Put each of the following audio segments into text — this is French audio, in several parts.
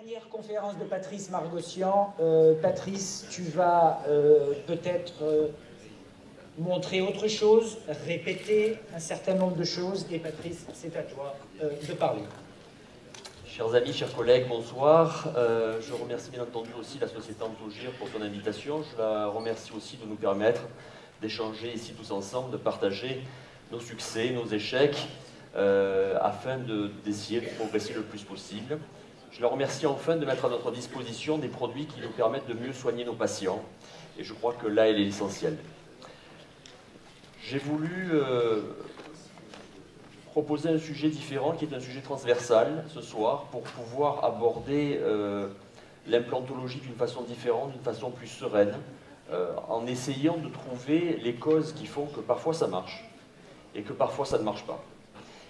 Dernière conférence de Patrice Margossian. Patrice, tu vas peut-être montrer autre chose, répéter un certain nombre de choses. Et Patrice, c'est à toi de parler. Chers amis, chers collègues, bonsoir. Je remercie bien entendu aussi la société Antogir pour son invitation. Je la remercie aussi de nous permettre d'échanger ici tous ensemble, de partager nos succès, nos échecs, afin d'essayer de progresser le plus possible. Je la remercie enfin de mettre à notre disposition des produits qui nous permettent de mieux soigner nos patients. Et je crois que là, il est l'essentiel. J'ai voulu proposer un sujet différent, qui est un sujet transversal ce soir, pour pouvoir aborder l'implantologie d'une façon différente, d'une façon plus sereine, en essayant de trouver les causes qui font que parfois ça marche et que parfois ça ne marche pas.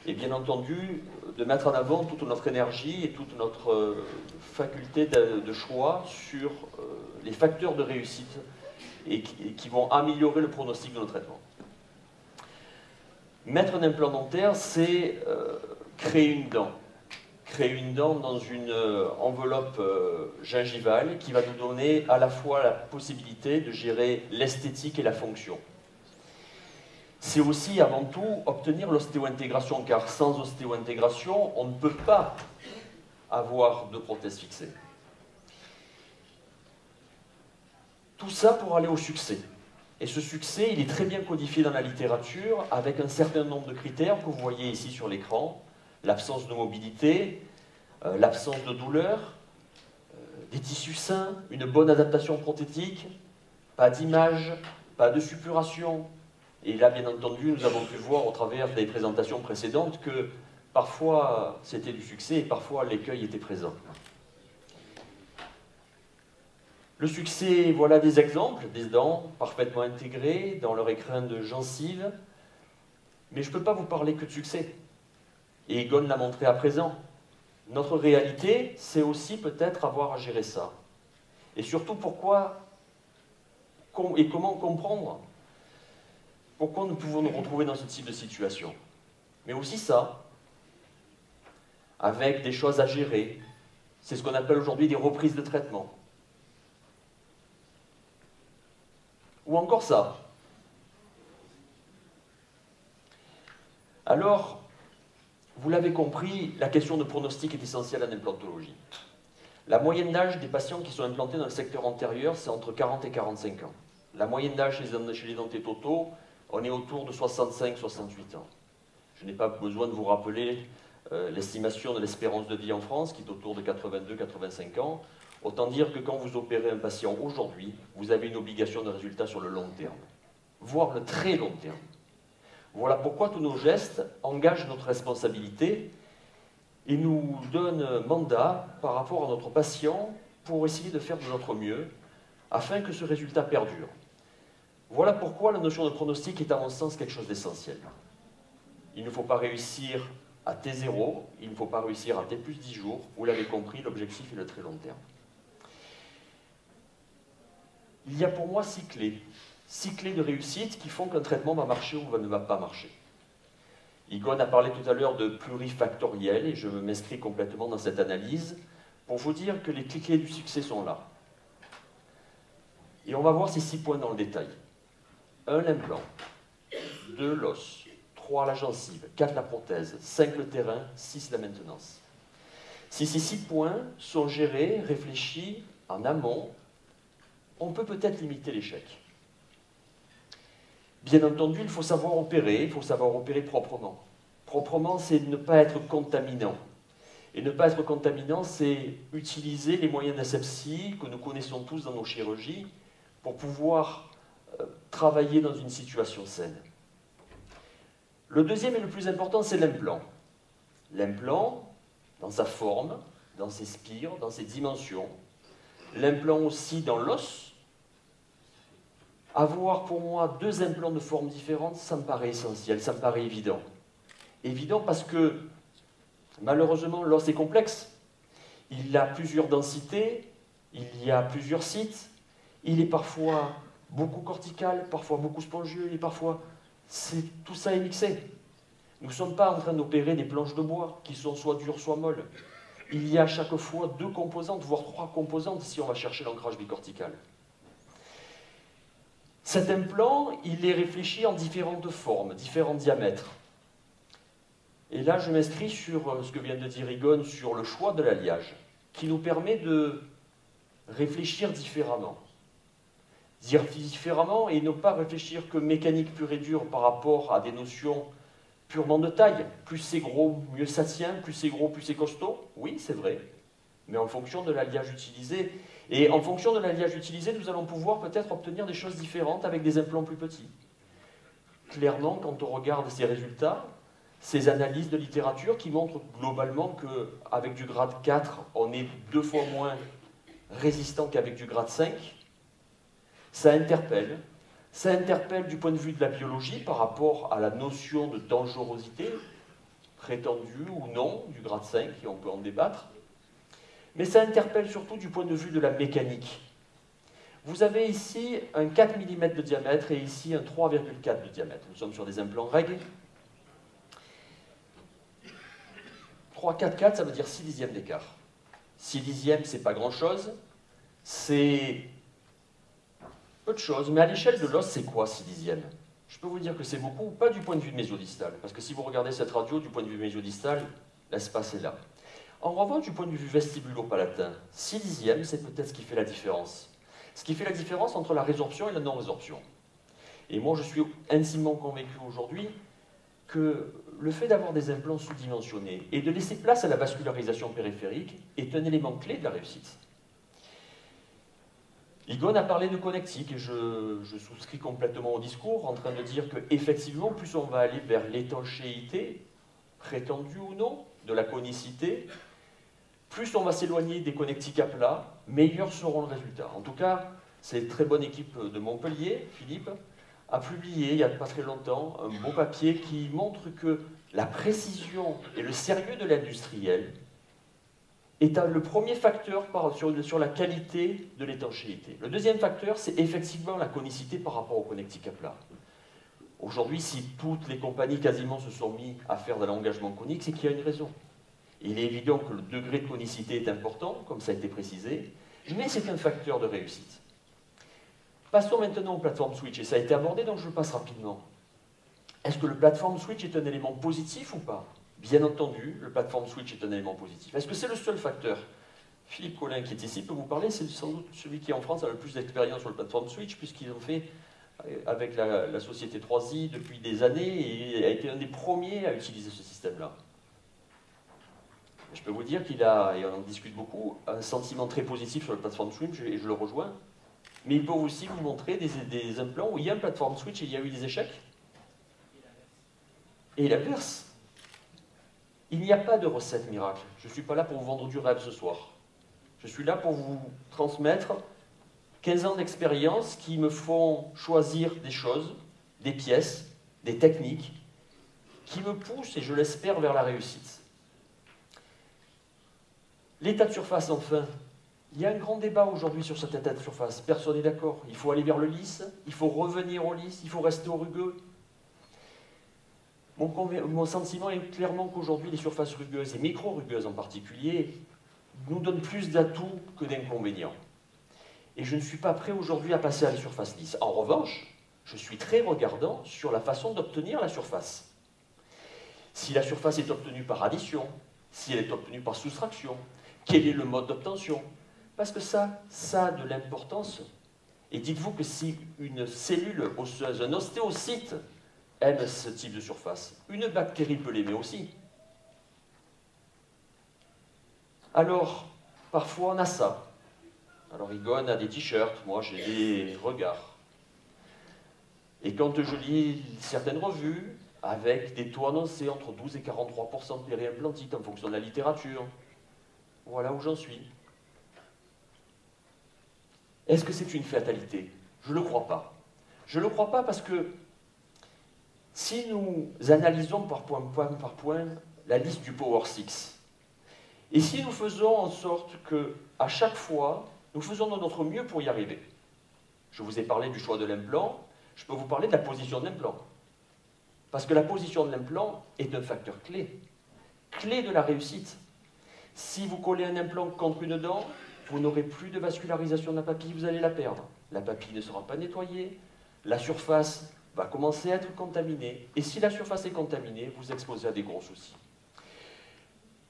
Et bien entendu, de mettre en avant toute notre énergie et toute notre faculté de choix sur les facteurs de réussite et qui vont améliorer le pronostic de nos traitements. Mettre un implant dentaire, c'est créer une dent. Créer une dent dans une enveloppe gingivale qui va nous donner à la fois la possibilité de gérer l'esthétique et la fonction. C'est aussi, avant tout, obtenir l'ostéo-intégration, car sans ostéo-intégration, on ne peut pas avoir de prothèse fixée. Tout ça pour aller au succès. Et ce succès, il est très bien codifié dans la littérature, avec un certain nombre de critères que vous voyez ici sur l'écran. L'absence de mobilité, l'absence de douleur, des tissus sains, une bonne adaptation prothétique, pas d'image, pas de suppuration. Et là, bien entendu, nous avons pu voir au travers des présentations précédentes que parfois c'était du succès et parfois l'écueil était présent. Le succès, voilà des exemples, des dents parfaitement intégrées dans leur écrin de gencive. Mais je ne peux pas vous parler que de succès. Et Egon l'a montré à présent. Notre réalité, c'est aussi peut-être avoir à gérer ça. Et surtout, pourquoi et comment comprendre pourquoi nous pouvons nous retrouver dans ce type de situation. Mais aussi ça, avec des choses à gérer. C'est ce qu'on appelle aujourd'hui des reprises de traitement. Ou encore ça. Alors, vous l'avez compris, la question de pronostic est essentielle en implantologie. La moyenne d'âge des patients qui sont implantés dans le secteur antérieur, c'est entre 40 et 45 ans. La moyenne d'âge chez les dentés totaux, on est autour de 65-68 ans. Je n'ai pas besoin de vous rappeler l'estimation de l'espérance de vie en France, qui est autour de 82-85 ans. Autant dire que quand vous opérez un patient aujourd'hui, vous avez une obligation de résultat sur le long terme, voire le très long terme. Voilà pourquoi tous nos gestes engagent notre responsabilité et nous donnent mandat par rapport à notre patient pour essayer de faire de notre mieux afin que ce résultat perdure. Voilà pourquoi la notion de pronostic est à mon sens quelque chose d'essentiel. Il ne faut pas réussir à T0, il ne faut pas réussir à T plus 10 jours. Vous l'avez compris, l'objectif est le très long terme. Il y a pour moi 6 clés de réussite qui font qu'un traitement va marcher ou ne va pas marcher. Egon a parlé tout à l'heure de plurifactoriel et je m'inscris complètement dans cette analyse pour vous dire que les clés du succès sont là. Et on va voir ces 6 points dans le détail. 1, l'implant. 2, l'os. 3, la gencive. 4, la prothèse. 5, le terrain. 6, la maintenance. Si ces 6 points sont gérés, réfléchis en amont, on peut peut-être limiter l'échec. Bien entendu, il faut savoir opérer proprement. Proprement, c'est ne pas être contaminant. Et ne pas être contaminant, c'est utiliser les moyens d'asepsie que nous connaissons tous dans nos chirurgies pour pouvoir travailler dans une situation saine. Le deuxième et le plus important, c'est l'implant. L'implant, dans sa forme, dans ses spires, dans ses dimensions. L'implant aussi dans l'os. Avoir pour moi 2 implants de formes différentes, ça me paraît essentiel, ça me paraît évident. Évident parce que, malheureusement, l'os est complexe. Il a plusieurs densités, il y a plusieurs sites, il est parfois beaucoup cortical, parfois beaucoup spongieux, et parfois tout ça est mixé. Nous ne sommes pas en train d'opérer des planches de bois qui sont soit dures, soit molles. il y a à chaque fois 2 composantes, voire 3 composantes si on va chercher l'ancrage bicortical. Cet implant, il est réfléchi en différentes formes, différents diamètres. Et là, je m'inscris sur ce que vient de dire Igone sur le choix de l'alliage, qui nous permet de réfléchir différemment. Dire différemment et ne pas réfléchir que mécanique pure et dure par rapport à des notions purement de taille. Plus c'est gros, mieux ça tient, plus c'est gros, plus c'est costaud. Oui, c'est vrai, mais en fonction de l'alliage utilisé. Et en fonction de l'alliage utilisé, nous allons pouvoir peut-être obtenir des choses différentes avec des implants plus petits. Clairement, quand on regarde ces résultats, ces analyses de littérature qui montrent globalement qu'avec du grade 4, on est 2 fois moins résistant qu'avec du grade 5, ça interpelle. Ça interpelle du point de vue de la biologie par rapport à la notion de dangerosité, prétendue ou non, du grade 5, et on peut en débattre. Mais ça interpelle surtout du point de vue de la mécanique. Vous avez ici un 4 mm de diamètre et ici un 3,4 de diamètre. Nous sommes sur des implants REG. 3, 4, 4, ça veut dire 6 dixièmes d'écart. 6 dixièmes, c'est pas grand-chose. C'est peu de choses, mais à l'échelle de l'os, c'est quoi 6 dixièmes? Je peux vous dire que c'est beaucoup, pas du point de vue mésodistal, parce que si vous regardez cette radio du point de vue mésodistal, l'espace est là. En revanche, du point de vue vestibulo-palatin, 6 dixièmes, c'est peut-être ce qui fait la différence. Ce qui fait la différence entre la résorption et la non-résorption. Et moi, je suis intimement convaincu aujourd'hui que le fait d'avoir des implants sous-dimensionnés et de laisser place à la vascularisation périphérique est un élément clé de la réussite. Igone a parlé de connectique et je souscris complètement au discours en train de dire qu'effectivement, plus on va aller vers l'étanchéité, prétendue ou non, de la conicité, plus on va s'éloigner des connectiques à plat, meilleurs seront le résultat. En tout cas, cette très bonne équipe de Montpellier, Philippe, a publié il n'y a pas très longtemps un beau papier qui montre que la précision et le sérieux de l'industriel est le premier facteur sur la qualité de l'étanchéité. Le deuxième facteur, c'est effectivement la conicité par rapport au connectique à plat. Aujourd'hui, si toutes les compagnies quasiment se sont mis à faire de l'engagement conique, c'est qu'il y a une raison. Il est évident que le degré de conicité est important, comme ça a été précisé, mais c'est un facteur de réussite. Passons maintenant aux plateformes switch, et ça a été abordé, donc je le passe rapidement. Est-ce que le platform switch est un élément positif ou pas? Bien entendu, le platform switch est un élément positif. Est-ce que c'est le seul facteur? Philippe Collin, qui est ici, peut vous parler. C'est sans doute celui qui, en France, a le plus d'expérience sur le platform switch, puisqu'ils ont fait avec la société 3i depuis des années et a été un des premiers à utiliser ce système-là. Je peux vous dire qu'il a, et on en discute beaucoup, un sentiment très positif sur le platform switch, et je le rejoins. Mais il peut aussi vous montrer des implants où il y a un platform switch et il y a eu des échecs. Et l'inverse. Il n'y a pas de recette miracle. Je ne suis pas là pour vous vendre du rêve ce soir. Je suis là pour vous transmettre 15 ans d'expérience qui me font choisir des choses, des pièces, des techniques, qui me poussent, et je l'espère, vers la réussite. L'état de surface, enfin. Il y a un grand débat aujourd'hui sur cet état de surface. Personne n'est d'accord. Il faut aller vers le lisse, il faut revenir au lisse, il faut rester au rugueux. Mon sentiment est clairement qu'aujourd'hui, les surfaces rugueuses, et micro-rugueuses en particulier, nous donnent plus d'atouts que d'inconvénients. Et je ne suis pas prêt aujourd'hui à passer à la surface lisse. En revanche, je suis très regardant sur la façon d'obtenir la surface. Si la surface est obtenue par addition, si elle est obtenue par soustraction, quel est le mode d'obtention? Parce que ça a de l'importance. Et dites-vous que si une cellule osseuse, un ostéocyte, aime ce type de surface, une bactérie peut l'aimer aussi. Alors, parfois on a ça. Alors Igone a des t-shirts, moi j'ai des regards. Et quand je lis certaines revues, avec des taux annoncés entre 12 et 43% de périimplantite en fonction de la littérature, voilà où j'en suis. Est-ce que c'est une fatalité? Je ne le crois pas. Je ne le crois pas parce que si nous analysons par point la liste du Power 6, et si nous faisons en sorte que, à chaque fois, nous faisons de notre mieux pour y arriver. Je vous ai parlé du choix de l'implant, je peux vous parler de la position de l'implant. Parce que la position de l'implant est un facteur clé, clé de la réussite. Si vous collez un implant contre une dent, vous n'aurez plus de vascularisation de la papille, vous allez la perdre. La papille ne sera pas nettoyée, la surface va commencer à être contaminée, et si la surface est contaminée, vous exposez à des gros soucis.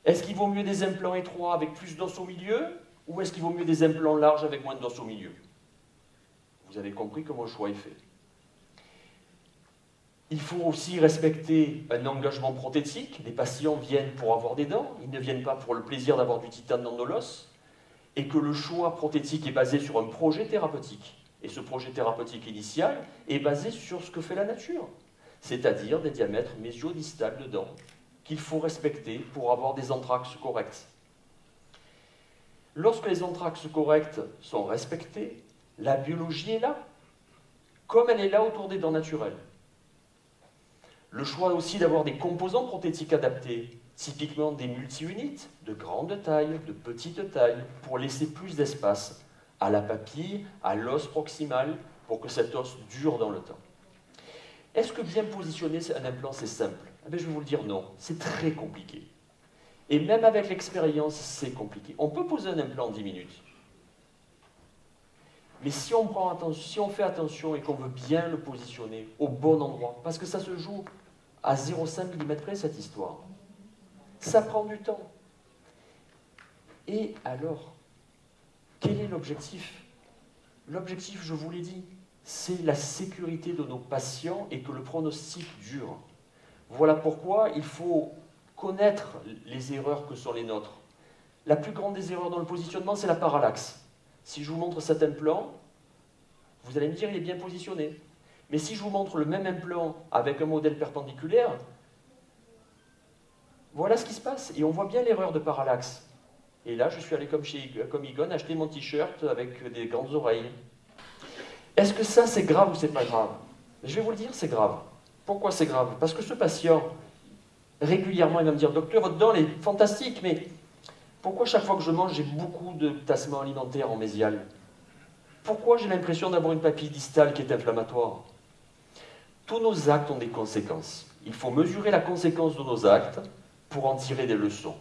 Est-ce qu'il vaut mieux des implants étroits avec plus d'os au milieu, ou est-ce qu'il vaut mieux des implants larges avec moins d'os au milieu? Vous avez compris que mon choix est fait. Il faut aussi respecter un engagement prothétique. Les patients viennent pour avoir des dents, ils ne viennent pas pour le plaisir d'avoir du titane dans de l'os, et que le choix prothétique est basé sur un projet thérapeutique. Et ce projet thérapeutique initial est basé sur ce que fait la nature, c'est-à-dire des diamètres mésio-distales de dents qu'il faut respecter pour avoir des anthraxes corrects. Lorsque les anthraxes corrects sont respectés, la biologie est là, comme elle est là autour des dents naturelles. Le choix aussi d'avoir des composants prothétiques adaptés, typiquement des multi-unites, de grande taille, de petite taille, pour laisser plus d'espace à la papille, à l'os proximal, pour que cet os dure dans le temps. Est-ce que bien positionner un implant, c'est simple? Eh bien, je vais vous le dire non, c'est très compliqué. Et même avec l'expérience, c'est compliqué. On peut poser un implant en 10 minutes. Mais si on fait attention et qu'on veut bien le positionner au bon endroit, parce que ça se joue à 0,5 mm près, cette histoire, ça prend du temps. Et alors, quel est l'objectif? L'objectif, je vous l'ai dit, c'est la sécurité de nos patients et que le pronostic dure. Voilà pourquoi il faut connaître les erreurs que sont les nôtres. La plus grande des erreurs dans le positionnement, c'est la parallaxe. Si je vous montre cet implant, vous allez me dire qu'il est bien positionné. Mais si je vous montre le même implant avec un modèle perpendiculaire, voilà ce qui se passe. Et on voit bien l'erreur de parallaxe. Et là, je suis allé comme Egon acheter mon t-shirt avec des grandes oreilles. Est-ce que ça, c'est grave ou c'est pas grave? Je vais vous le dire, c'est grave. Pourquoi c'est grave? Parce que ce patient, régulièrement, il va me dire « Docteur, votre dent, elle est fantastique, mais pourquoi chaque fois que je mange, j'ai beaucoup de tassements alimentaires en mésial? Pourquoi j'ai l'impression d'avoir une papille distale qui est inflammatoire ?» Tous nos actes ont des conséquences. Il faut mesurer la conséquence de nos actes pour en tirer des leçons.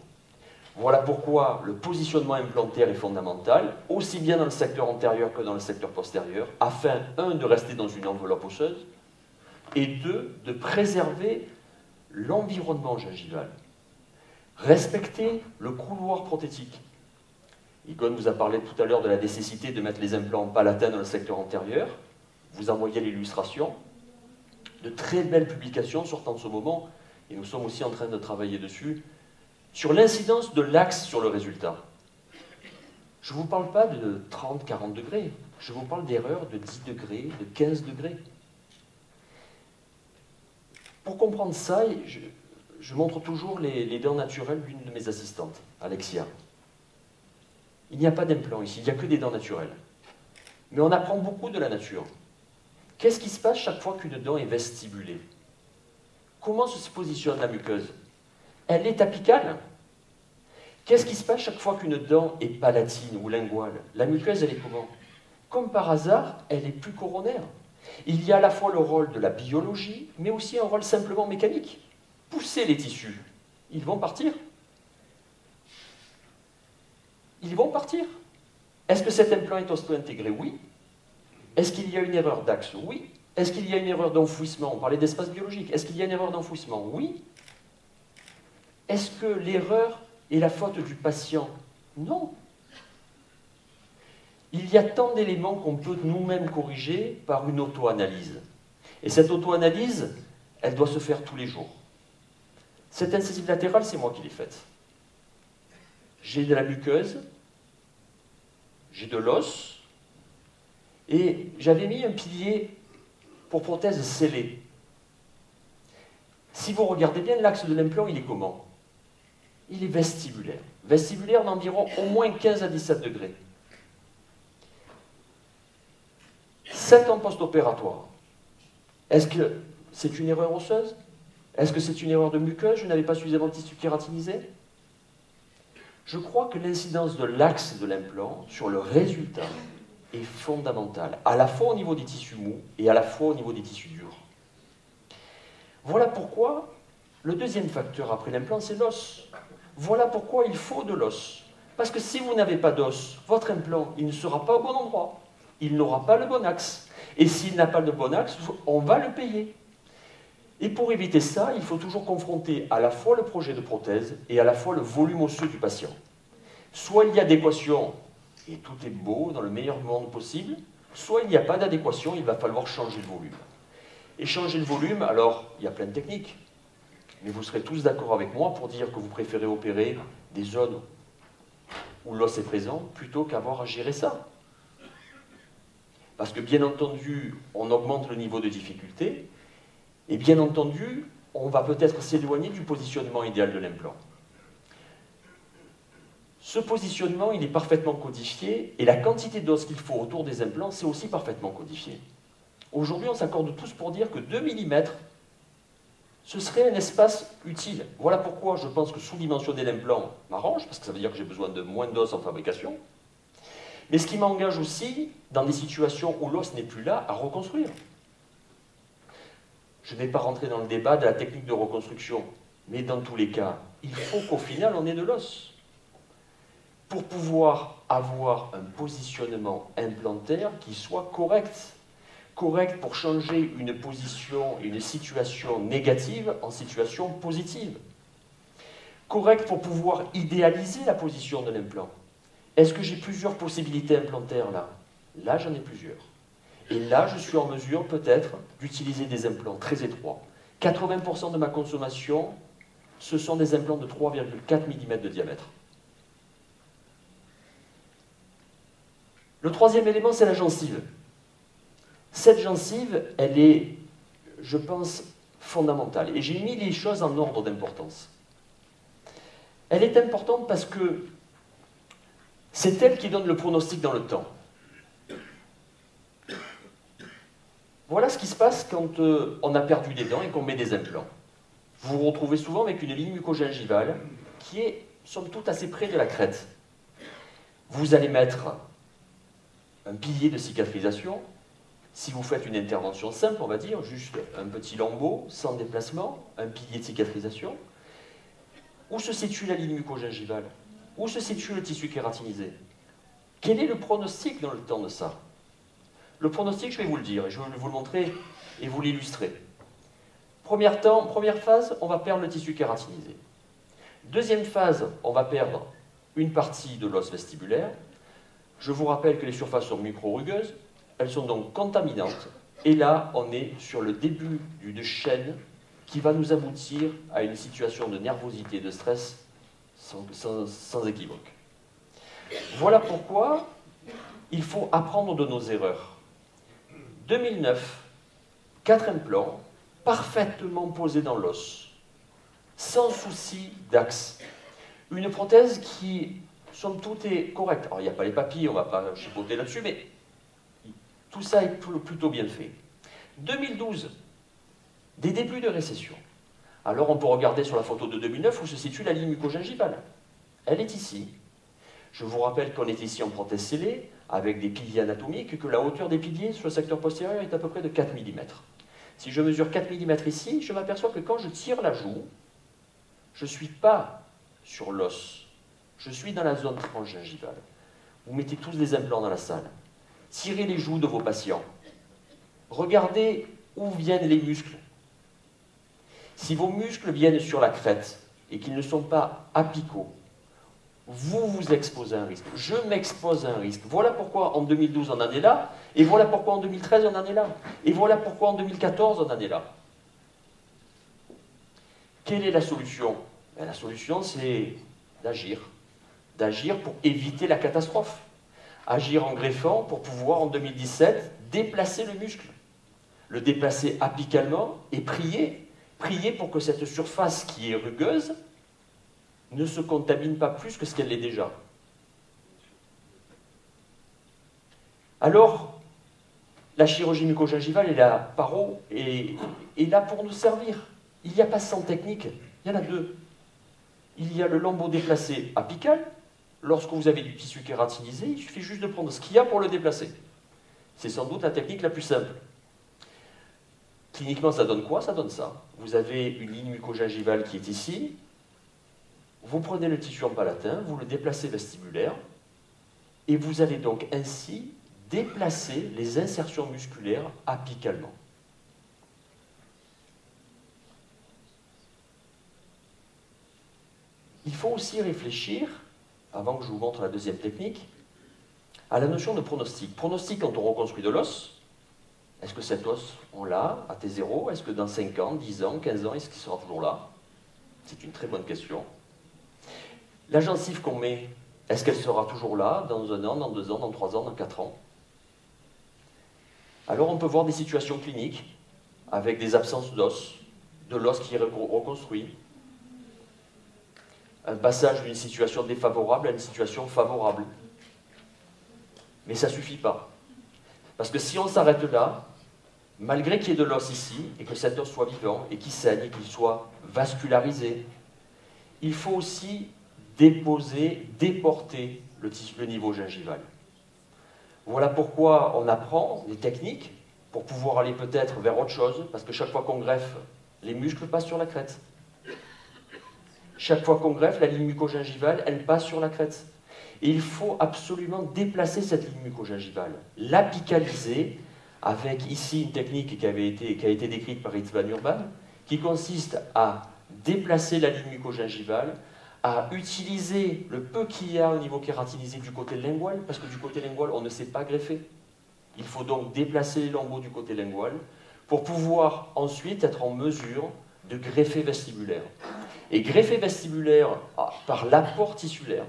Voilà pourquoi le positionnement implantaire est fondamental, aussi bien dans le secteur antérieur que dans le secteur postérieur, afin, 1, de rester dans une enveloppe osseuse, et 2, de préserver l'environnement gingival. Respecter le couloir prothétique. Egon vous a parlé tout à l'heure de la nécessité de mettre les implants palatins dans le secteur antérieur. Vous envoyez l'illustration. De très belles publications sortent en ce moment, et nous sommes aussi en train de travailler dessus, sur l'incidence de l'axe sur le résultat. Je ne vous parle pas de 30-40 degrés, je vous parle d'erreurs de 10 degrés, de 15 degrés. Pour comprendre ça, je montre toujours les dents naturelles d'une de mes assistantes, Alexia. Il n'y a pas d'implant ici, il n'y a que des dents naturelles. Mais on apprend beaucoup de la nature. Qu'est-ce qui se passe chaque fois qu'une dent est vestibulée? Comment se positionne la muqueuse? Elle est apicale. Qu'est-ce qui se passe chaque fois qu'une dent est palatine ou linguale? La muqueuse, elle est comment? Comme par hasard, elle est plus coronaire. Il y a à la fois le rôle de la biologie, mais aussi un rôle simplement mécanique. Pousser les tissus, ils vont partir. Ils vont partir. Est-ce que cet implant est osto-intégré? Oui. Est-ce qu'il y a une erreur d'axe? Oui. Est-ce qu'il y a une erreur d'enfouissement? On parlait d'espace biologique. Est-ce qu'il y a une erreur d'enfouissement? Oui. Est-ce que l'erreur est la faute du patient? Non. Il y a tant d'éléments qu'on peut nous-mêmes corriger par une auto-analyse. Et cette auto-analyse, elle doit se faire tous les jours. Cette incisive latérale, c'est moi qui l'ai faite. J'ai de la muqueuse, j'ai de l'os, et j'avais mis un pilier pour prothèse scellée. Si vous regardez bien, l'axe de l'implant, il est comment? Il est vestibulaire. Vestibulaire d'environ au moins 15 à 17 degrés. 7 ans post-opératoire. Est-ce que c'est une erreur osseuse? Est-ce que c'est une erreur de muqueuse? Je n'avais pas suffisamment de tissu kératinisé? Je crois que l'incidence de l'axe de l'implant sur le résultat est fondamentale, à la fois au niveau des tissus mous et à la fois au niveau des tissus durs. Voilà pourquoi le deuxième facteur après l'implant, c'est l'os. Voilà pourquoi il faut de l'os. Parce que si vous n'avez pas d'os, votre implant, il ne sera pas au bon endroit. Il n'aura pas le bon axe. Et s'il n'a pas le bon axe, on va le payer. Et pour éviter ça, il faut toujours confronter à la fois le projet de prothèse et à la fois le volume osseux du patient. Soit il y a adéquation, et tout est beau dans le meilleur monde possible, soit il n'y a pas d'adéquation, il va falloir changer le volume. Et changer le volume, alors, il y a plein de techniques. Mais vous serez tous d'accord avec moi pour dire que vous préférez opérer des zones où l'os est présent plutôt qu'avoir à gérer ça. Parce que bien entendu, on augmente le niveau de difficulté, et bien entendu, on va peut-être s'éloigner du positionnement idéal de l'implant. Ce positionnement, il est parfaitement codifié, et la quantité d'os qu'il faut autour des implants, c'est aussi parfaitement codifié. Aujourd'hui, on s'accorde tous pour dire que 2 mm, ce serait un espace utile. Voilà pourquoi je pense que sous-dimensionner l'implant m'arrange, parce que ça veut dire que j'ai besoin de moins d'os en fabrication. Mais ce qui m'engage aussi, dans des situations où l'os n'est plus là, à reconstruire. Je ne vais pas rentrer dans le débat de la technique de reconstruction, mais dans tous les cas, il faut qu'au final, on ait de l'os. Pour pouvoir avoir un positionnement implantaire qui soit correct. Correct pour changer une position, une situation négative en situation positive. Correct pour pouvoir idéaliser la position de l'implant. Est-ce que j'ai plusieurs possibilités implantaires là? Là, j'en ai plusieurs. Et là, je suis en mesure peut-être d'utiliser des implants très étroits. 80% de ma consommation, ce sont des implants de 3,4 mm de diamètre. Le troisième élément, c'est la gencive. Cette gencive, elle est, je pense, fondamentale. Et j'ai mis les choses en ordre d'importance. Elle est importante parce que c'est elle qui donne le pronostic dans le temps. Voilà ce qui se passe quand on a perdu des dents et qu'on met des implants. Vous vous retrouvez souvent avec une ligne mucogingivale qui est, somme toute, assez près de la crête. Vous allez mettre un pilier de cicatrisation. Si vous faites une intervention simple, on va dire, juste un petit lambeau, sans déplacement, un pilier de cicatrisation, où se situe la ligne mucogingivale? Où se situe le tissu kératinisé? Quel est le pronostic dans le temps de ça? Le pronostic, je vais vous le dire, et je vais vous le montrer et vous l'illustrer. Première phase, on va perdre le tissu kératinisé. Deuxième phase, on va perdre une partie de l'os vestibulaire. Je vous rappelle que les surfaces sont micro-rugueuses, elles sont donc contaminantes, et là, on est sur le début d'une chaîne qui va nous aboutir à une situation de nervosité, de stress sans équivoque. Voilà pourquoi il faut apprendre de nos erreurs. 2009, 4 implants parfaitement posés dans l'os, sans souci d'axe. Une prothèse qui, somme toute, est correcte. Alors, il n'y a pas les papilles, on ne va pas chipoter là-dessus, mais tout ça est plutôt bien fait. 2012, des débuts de récession. Alors, on peut regarder sur la photo de 2009 où se situe la ligne mucogingivale. Elle est ici. Je vous rappelle qu'on est ici en prothèse scellée, avec des piliers anatomiques, que la hauteur des piliers sur le secteur postérieur est à peu près de 4 mm. Si je mesure 4 mm ici, je m'aperçois que quand je tire la joue, je ne suis pas sur l'os, je suis dans la zone transgingivale. Vous mettez tous des implants dans la salle. Tirez les joues de vos patients. Regardez où viennent les muscles. Si vos muscles viennent sur la crête et qu'ils ne sont pas apicaux, vous vous exposez à un risque. Je m'expose à un risque. Voilà pourquoi en 2012 on en est là, et voilà pourquoi en 2013 on en est là, et voilà pourquoi en 2014 on en est là. Quelle est la solution? La solution, c'est d'agir. D'agir pour éviter la catastrophe. Agir en greffant pour pouvoir, en 2017, déplacer le muscle. Le déplacer apicalement et prier. Prier pour que cette surface qui est rugueuse ne se contamine pas plus que ce qu'elle l'est déjà. Alors, la chirurgie mucogingivale et la paro est là pour nous servir. Il n'y a pas 100 techniques, il y en a 2. Il y a le lambeau déplacé apical. Lorsque vous avez du tissu kératinisé, il suffit juste de prendre ce qu'il y a pour le déplacer. C'est sans doute la technique la plus simple. Cliniquement, ça donne quoi? Ça donne ça. Vous avez une ligne mucogingivale qui est ici. Vous prenez le tissu en palatin, vous le déplacez vestibulaire, et vous allez donc ainsi déplacer les insertions musculaires apicalement. Il faut aussi réfléchir, avant que je vous montre la deuxième technique, à la notion de pronostic. Pronostic quand on reconstruit de l'os. Est-ce que cet os, on l'a à T0? Est-ce que dans 5 ans, 10 ans, 15 ans, est-ce qu'il sera toujours là? C'est une très bonne question. La gencive qu'on met, est-ce qu'elle sera toujours là dans 1 an, dans 2 ans, dans 3 ans, dans 4 ans? Alors on peut voir des situations cliniques avec des absences d'os, de l'os qui est reconstruit, un passage d'une situation défavorable à une situation favorable. Mais ça ne suffit pas. Parce que si on s'arrête là, malgré qu'il y ait de l'os ici, et que cet os soit vivant, et qu'il saigne, et qu'il soit vascularisé, il faut aussi déposer, déporter le niveau gingival. Voilà pourquoi on apprend des techniques pour pouvoir aller peut-être vers autre chose, parce que chaque fois qu'on greffe, les muscles passent sur la crête. Chaque fois qu'on greffe, la ligne mucogingivale, elle passe sur la crête. Et il faut absolument déplacer cette ligne mucogingivale, l'apicaliser avec ici une technique qui a été décrite par Ritz van Urban, qui consiste à déplacer la ligne mucogingivale, à utiliser le peu qu'il y a au niveau kératinisé du côté lingual, parce que du côté lingual, on ne sait pas greffer. Il faut donc déplacer les lambeaux du côté lingual pour pouvoir ensuite être en mesure de greffer vestibulaire. Et greffer vestibulaire par l'apport tissulaire,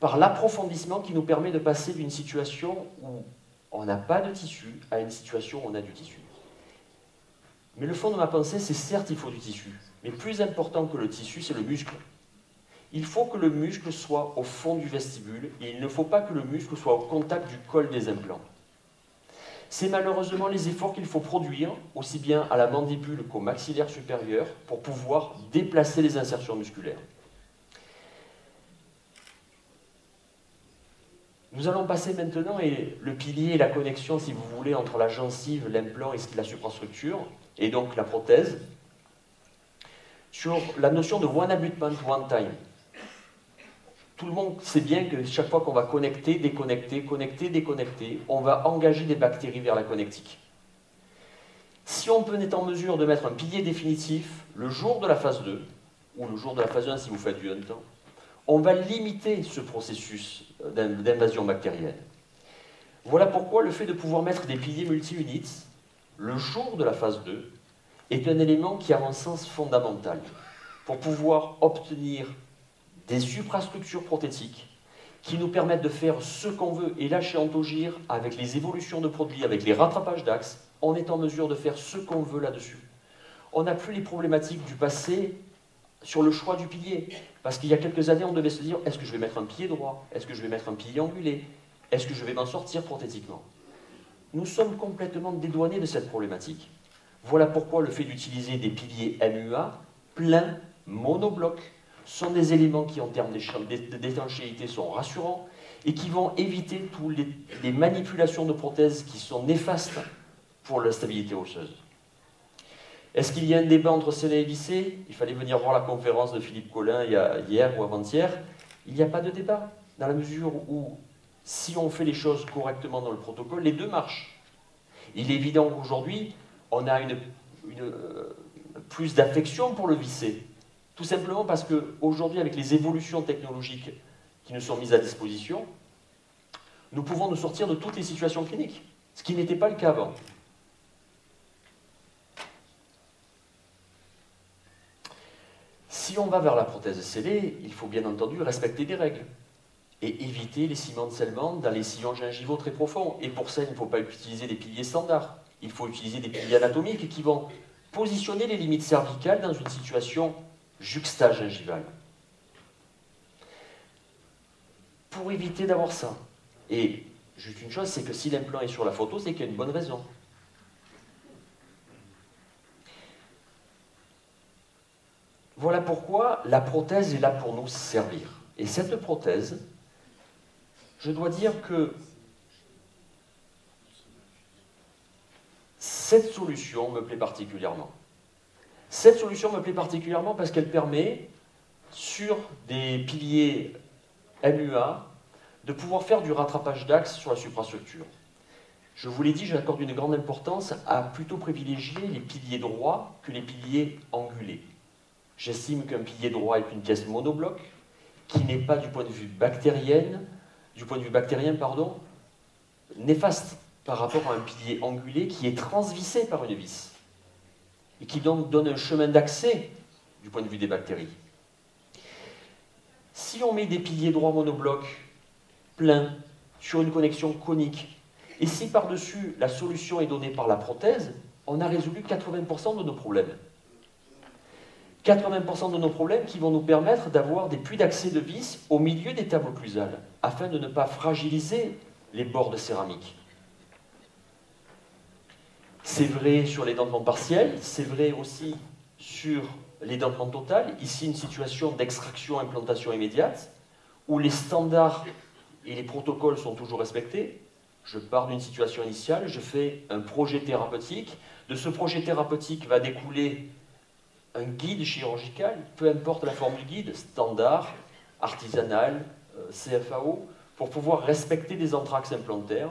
par l'approfondissement qui nous permet de passer d'une situation où on n'a pas de tissu à une situation où on a du tissu. Mais le fond de ma pensée, c'est certes il faut du tissu, mais plus important que le tissu, c'est le muscle. Il faut que le muscle soit au fond du vestibule et il ne faut pas que le muscle soit au contact du col des implants. C'est malheureusement les efforts qu'il faut produire, aussi bien à la mandibule qu'au maxillaire supérieur, pour pouvoir déplacer les insertions musculaires. Nous allons passer maintenant, et le pilier et la connexion, si vous voulez, entre la gencive, l'implant et la suprastructure, et donc la prothèse, sur la notion de one abutment, one time. Tout le monde sait bien que chaque fois qu'on va connecter, déconnecter, connecter, déconnecter, on va engager des bactéries vers la connectique. Si on peut être en mesure de mettre un pilier définitif le jour de la phase 2, ou le jour de la phase 1 si vous faites du hunter, on va limiter ce processus d'invasion bactérienne. Voilà pourquoi le fait de pouvoir mettre des piliers multi-units le jour de la phase 2 est un élément qui a un sens fondamental pour pouvoir obtenir des suprastructures prothétiques qui nous permettent de faire ce qu'on veut. Et là, chez Antogir, avec les évolutions de produits, avec les rattrapages d'axes, on est en mesure de faire ce qu'on veut là-dessus. On n'a plus les problématiques du passé sur le choix du pilier. Parce qu'il y a quelques années, on devait se dire, est-ce que je vais mettre un pilier droit? Est-ce que je vais mettre un pilier angulé? Est-ce que je vais m'en sortir prothétiquement? Nous sommes complètement dédouanés de cette problématique. Voilà pourquoi le fait d'utiliser des piliers MUA, pleins, monoblocs, sont des éléments qui, en termes d'étanchéité, sont rassurants et qui vont éviter toutes les manipulations de prothèses qui sont néfastes pour la stabilité osseuse. Est-ce qu'il y a un débat entre scellé et vissé? Il fallait venir voir la conférence de Philippe Collin hier ou avant-hier. Il n'y a pas de débat, dans la mesure où, si on fait les choses correctement dans le protocole, les deux marchent. Il est évident qu'aujourd'hui, on a plus d'affection pour le vissé. Tout simplement parce qu'aujourd'hui, avec les évolutions technologiques qui nous sont mises à disposition, nous pouvons nous sortir de toutes les situations cliniques, ce qui n'était pas le cas avant. Si on va vers la prothèse scellée, il faut bien entendu respecter des règles et éviter les ciments de scellement dans les sillons gingivaux très profonds. Et pour ça, il ne faut pas utiliser des piliers standards. Il faut utiliser des piliers anatomiques qui vont positionner les limites cervicales dans une situation juxtagingivale. Pour éviter d'avoir ça. Et juste une chose, c'est que si l'implant est sur la photo, c'est qu'il y a une bonne raison. Voilà pourquoi la prothèse est là pour nous servir. Et cette prothèse, je dois dire que cette solution me plaît particulièrement. Cette solution me plaît particulièrement parce qu'elle permet sur des piliers MUA, de pouvoir faire du rattrapage d'axe sur la suprastructure. Je vous l'ai dit, j'accorde une grande importance à plutôt privilégier les piliers droits que les piliers angulés. J'estime qu'un pilier droit est une pièce monobloc, qui n'est pas du point de vue bactérien, néfaste par rapport à un pilier angulé qui est transvissé par une vis et qui donc donne un chemin d'accès du point de vue des bactéries. Si on met des piliers droits monoblocs pleins sur une connexion conique, et si par-dessus la solution est donnée par la prothèse, on a résolu 80% de nos problèmes. 80% de nos problèmes qui vont nous permettre d'avoir des puits d'accès de vis au milieu des tables occlusales, afin de ne pas fragiliser les bords de céramique. C'est vrai sur l'édentement partiel, c'est vrai aussi sur l'édentement total. Ici, une situation d'extraction-implantation immédiate, où les standards et les protocoles sont toujours respectés. Je pars d'une situation initiale, je fais un projet thérapeutique. De ce projet thérapeutique va découler un guide chirurgical, peu importe la forme du guide, standard, artisanal, CFAO, pour pouvoir respecter des anthrax implantaires,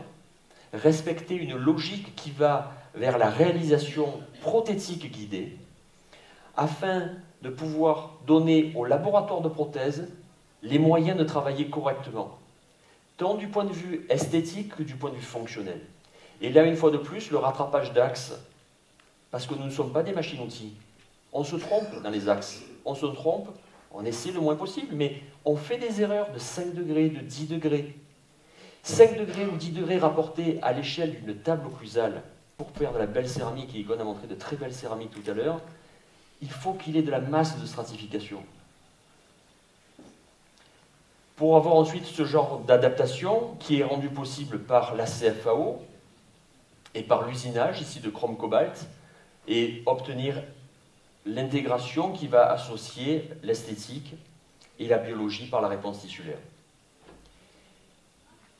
respecter une logique qui va vers la réalisation prothétique guidée, afin de pouvoir donner au laboratoire de prothèse les moyens de travailler correctement, tant du point de vue esthétique que du point de vue fonctionnel. Et là, une fois de plus, le rattrapage d'axes, parce que nous ne sommes pas des machines-outils. On se trompe dans les axes, on se trompe, on essaie le moins possible, mais on fait des erreurs de 5 degrés, de 10 degrés. 5 degrés ou 10 degrés rapportés à l'échelle d'une table occlusale pour faire de la belle céramique, et Egon a montré de très belles céramiques tout à l'heure, il faut qu'il y ait de la masse de stratification. Pour avoir ensuite ce genre d'adaptation qui est rendu possible par la CFAO et par l'usinage ici de chrome cobalt, et obtenir l'intégration qui va associer l'esthétique et la biologie par la réponse tissulaire.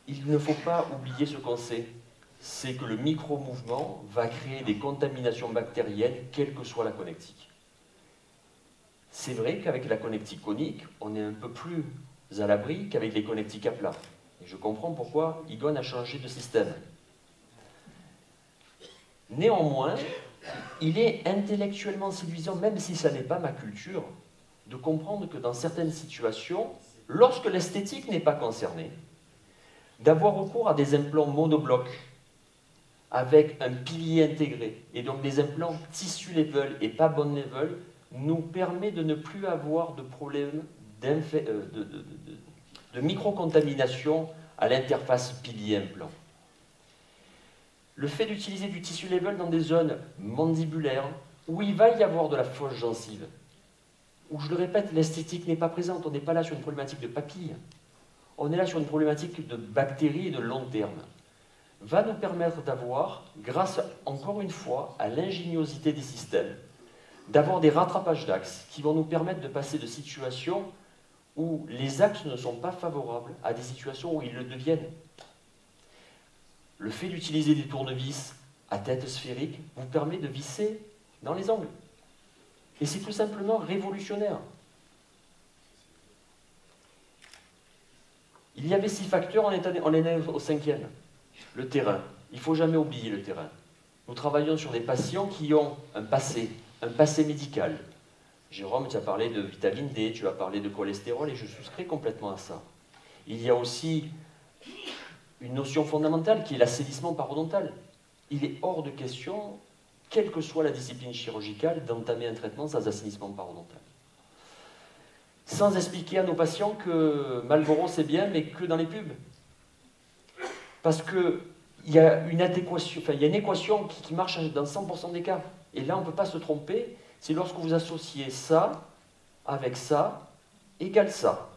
Il ne faut pas oublier ce qu'on sait, c'est que le micro-mouvement va créer des contaminations bactériennes, quelle que soit la connectique. C'est vrai qu'avec la connectique conique, on est un peu plus à l'abri qu'avec les connectiques à plat. Et je comprends pourquoi Egon a changé de système. Néanmoins, il est intellectuellement séduisant, même si ça n'est pas ma culture, de comprendre que dans certaines situations, lorsque l'esthétique n'est pas concernée, d'avoir recours à des implants monoblocs avec un pilier intégré, et donc des implants tissu level et pas bone level, nous permet de ne plus avoir de problème de microcontamination à l'interface pilier-implant. Le fait d'utiliser du tissu level dans des zones mandibulaires où il va y avoir de la fausse gencive, où, je le répète, l'esthétique n'est pas présente, on n'est pas là sur une problématique de papille, on est là sur une problématique de bactéries et de long terme, va nous permettre d'avoir, grâce encore une fois à l'ingéniosité des systèmes, d'avoir des rattrapages d'axes qui vont nous permettre de passer de situations où les axes ne sont pas favorables à des situations où ils le deviennent. Le fait d'utiliser des tournevis à tête sphérique vous permet de visser dans les angles. Et c'est tout simplement révolutionnaire. Il y avait 6 facteurs, on est au 5e. Le terrain. Il ne faut jamais oublier le terrain. Nous travaillons sur des patients qui ont un passé médical. Jérôme, tu as parlé de vitamine D, tu as parlé de cholestérol, et je souscris complètement à ça. Il y a aussi une notion fondamentale qui est l'assainissement parodontal. Il est hors de question, quelle que soit la discipline chirurgicale, d'entamer un traitement sans assainissement parodontal. Sans expliquer à nos patients que Marlboro c'est bien, mais que dans les pubs. Parce qu'il y a une adéquation, il y a une équation qui marche dans 100% des cas. Et là, on ne peut pas se tromper, c'est lorsque vous associez ça avec ça, égale ça.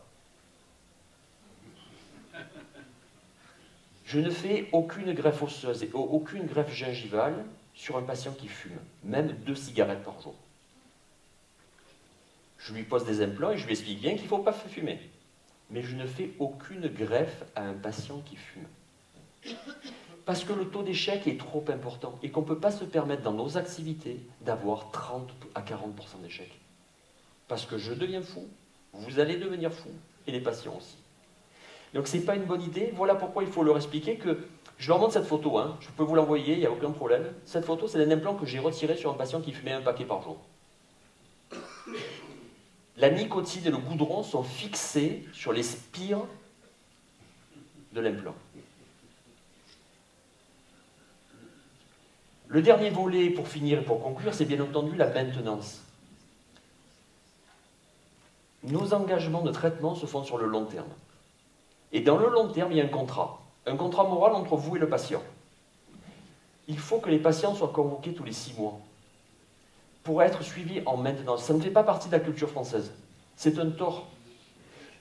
Je ne fais aucune greffe osseuse et aucune greffe gingivale sur un patient qui fume, même 2 cigarettes par jour. Je lui pose des implants et je lui explique bien qu'il ne faut pas fumer. Mais je ne fais aucune greffe à un patient qui fume. Parce que le taux d'échec est trop important et qu'on ne peut pas se permettre dans nos activités d'avoir 30 à 40% d'échec. Parce que je deviens fou, Vous allez devenir fou, et les patients aussi. Donc ce n'est pas une bonne idée. Voilà pourquoi il faut leur expliquer que... Je leur montre cette photo, hein. Je peux vous l'envoyer, il n'y a aucun problème. Cette photo, c'est un implant que j'ai retiré sur un patient qui fumait un paquet par jour. La nicotine et le goudron sont fixés sur les spires de l'implant. Le dernier volet, pour finir et pour conclure, c'est bien entendu la maintenance. Nos engagements de traitement se font sur le long terme. Et dans le long terme, il y a un contrat moral entre vous et le patient. Il faut que les patients soient convoqués tous les 6 mois pour être suivis en maintenance. Ça ne fait pas partie de la culture française. C'est un tort.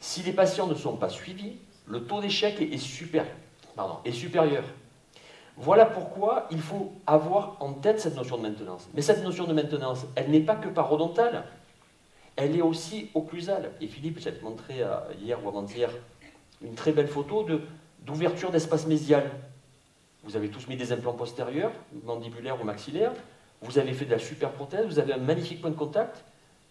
Si les patients ne sont pas suivis, le taux d'échec est supérieur. Voilà pourquoi il faut avoir en tête cette notion de maintenance. Mais cette notion de maintenance, elle n'est pas que parodontale, elle est aussi occlusale. Et Philippe, j'avais montré hier ou avant-hier une très belle photo d'ouverture d'espace mésial. Vous avez tous mis des implants postérieurs, mandibulaires ou maxillaires, vous avez fait de la super prothèse, vous avez un magnifique point de contact.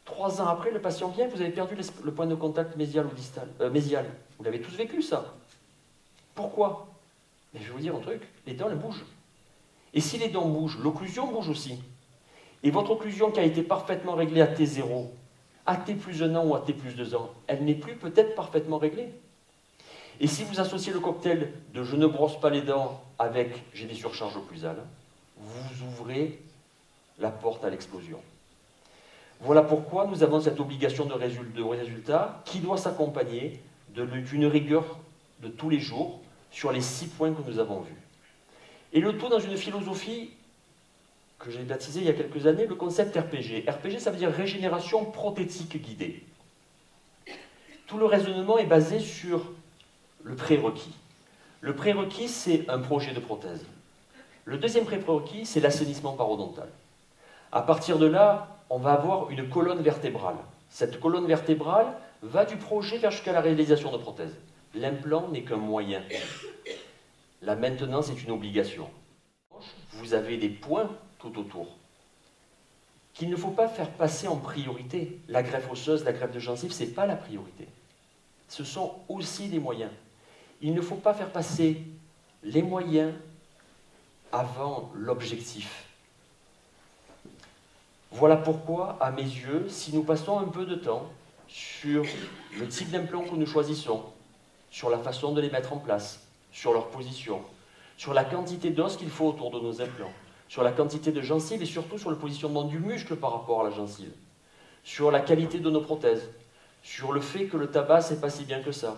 3 ans après, le patient vient, vous avez perdu le point de contact mésial ou distal, mésial. Vous l'avez tous vécu, ça. Pourquoi? Mais je vais vous dire un truc, les dents, elles bougent. Et si les dents bougent, l'occlusion bouge aussi. Et votre occlusion qui a été parfaitement réglée à T0, à T plus 1 an ou à T plus 2 ans, elle n'est plus peut-être parfaitement réglée. Et si vous associez le cocktail de je ne brosse pas les dents avec j'ai des surcharges occlusales, vous ouvrez la porte à l'explosion. Voilà pourquoi nous avons cette obligation de résultat qui doit s'accompagner d'une rigueur de tous les jours sur les 6 points que nous avons vus. Et le tout dans une philosophie que j'ai baptisée il y a quelques années, le concept RPG. RPG, ça veut dire régénération prothétique guidée. Tout le raisonnement est basé sur le prérequis. Le prérequis, c'est un projet de prothèse. Le deuxième prérequis, c'est l'assainissement parodontal. À partir de là, on va avoir une colonne vertébrale. Cette colonne vertébrale va du projet jusqu'à la réalisation de prothèse. L'implant n'est qu'un moyen. La maintenance est une obligation. Vous avez des points tout autour qu'il ne faut pas faire passer en priorité. La greffe osseuse, la greffe de gencive, ce n'est pas la priorité. Ce sont aussi des moyens. Il ne faut pas faire passer les moyens avant l'objectif. Voilà pourquoi, à mes yeux, si nous passons un peu de temps sur le type d'implant que nous choisissons, sur la façon de les mettre en place, sur leur position, sur la quantité d'os qu'il faut autour de nos implants, sur la quantité de gencives et surtout sur le positionnement du muscle par rapport à la gencive, sur la qualité de nos prothèses, sur le fait que le tabac, c'est pas si bien que ça,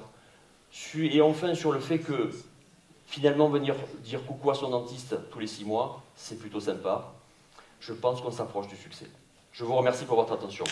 et enfin sur le fait que finalement venir dire coucou à son dentiste tous les 6 mois, c'est plutôt sympa. Je pense qu'on s'approche du succès. Je vous remercie pour votre attention.